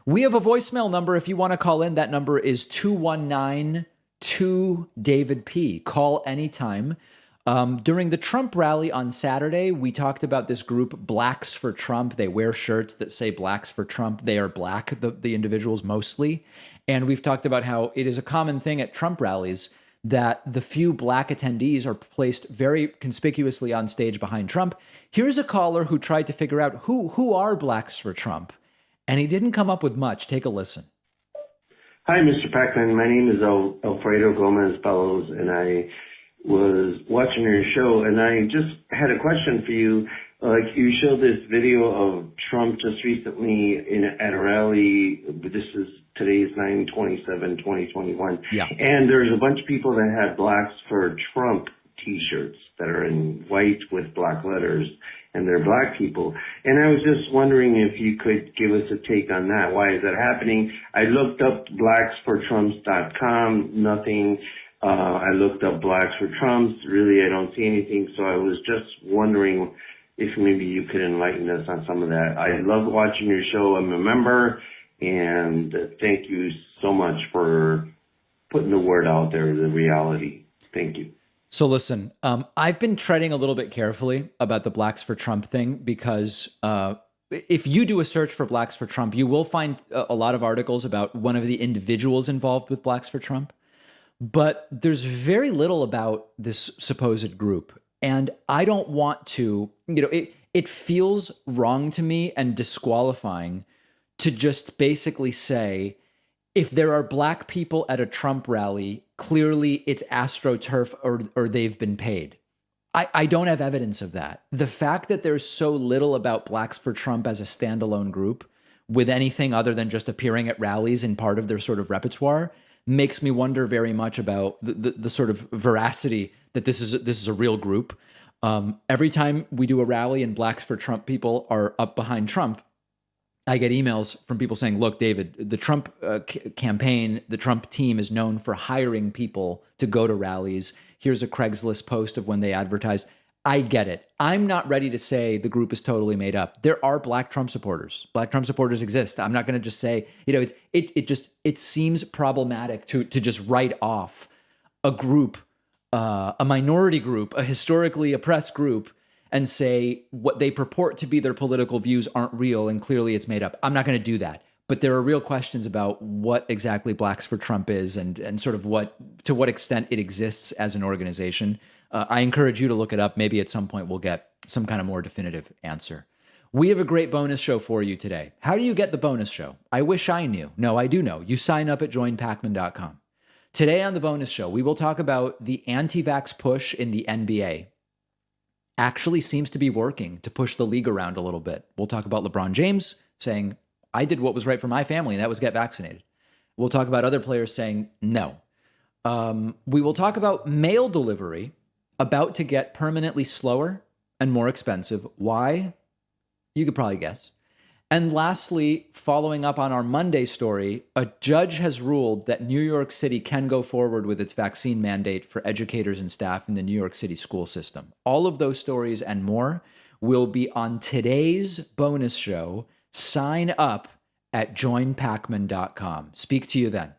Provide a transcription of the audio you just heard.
We have a voicemail number if you want to call in. That number is 219-2-David-P. Call anytime. During the Trump rally on Saturday, we talked about this group, Blacks for Trump. They wear shirts that say Blacks for Trump. They are black, the individuals mostly. And we've talked about how it is a common thing at Trump rallies that the few black attendees are placed very conspicuously on stage behind Trump. Here's a caller who tried to figure out who are Blacks for Trump, and he didn't come up with much. Take a listen. Hi, Mr. Pakman. My name is Alfredo Gomez Bellows, and I was watching your show, and I just had a question for you. Like, you showed this video of Trump just recently at a rally. Today is 9/27/2021. Yeah. And there's a bunch of people that had Blacks for Trump T-shirts that are in white with black letters, and they're black people. And I was just wondering if you could give us a take on that. Why is that happening? I looked up blacksfortrumps.com, nothing. I looked up Blacks for Trumps. Really, I don't see anything. So I was just wondering if maybe you could enlighten us on some of that. I love watching your show. I'm a member, and thank you so much for putting the word out there, the reality. Thank you. So listen, I've been treading a little bit carefully about the Blacks for Trump thing because if you do a search for Blacks for Trump, you will find a lot of articles about one of the individuals involved with Blacks for Trump. But there's very little about this supposed group. And I don't want to, it feels wrong to me and disqualifying to just basically say, if there are black people at a Trump rally, clearly it's AstroTurf or they've been paid. I don't have evidence of that. The fact that there's so little about Blacks for Trump as a standalone group with anything other than just appearing at rallies and part of their sort of repertoire makes me wonder very much about the sort of veracity that this is a real group. Every time we do a rally and Blacks for Trump people are up behind Trump, I get emails from people saying, look, David, the Trump campaign, the Trump team is known for hiring people to go to rallies. Here's a Craigslist post of when they advertise. I get it. I'm not ready to say the group is totally made up. There are black Trump supporters. Black Trump supporters exist. I'm not going to just say, it seems problematic to just write off a group, a minority group, a historically oppressed group, and say what they purport to be their political views aren't real and clearly it's made up. I'm not going to do that. But there are real questions about what exactly Blacks for Trump is and sort of to what extent it exists as an organization. I encourage you to look it up. Maybe at some point we'll get some kind of more definitive answer. We have a great bonus show for you today. How do you get the bonus show? I wish I knew. No, I do know. You sign up at joinpakman.com. Today on the bonus show, we will talk about the anti-vax push in the NBA. Actually seems to be working to push the league around a little bit. We'll talk about LeBron James saying, I did what was right for my family, and that was get vaccinated. We'll talk about other players saying no. We will talk about mail delivery about to get permanently slower and more expensive. Why? You could probably guess. And lastly, following up on our Monday story, a judge has ruled that New York City can go forward with its vaccine mandate for educators and staff in the New York City school system. All of those stories and more will be on today's bonus show. Sign up at joinpakman.com. Speak to you then.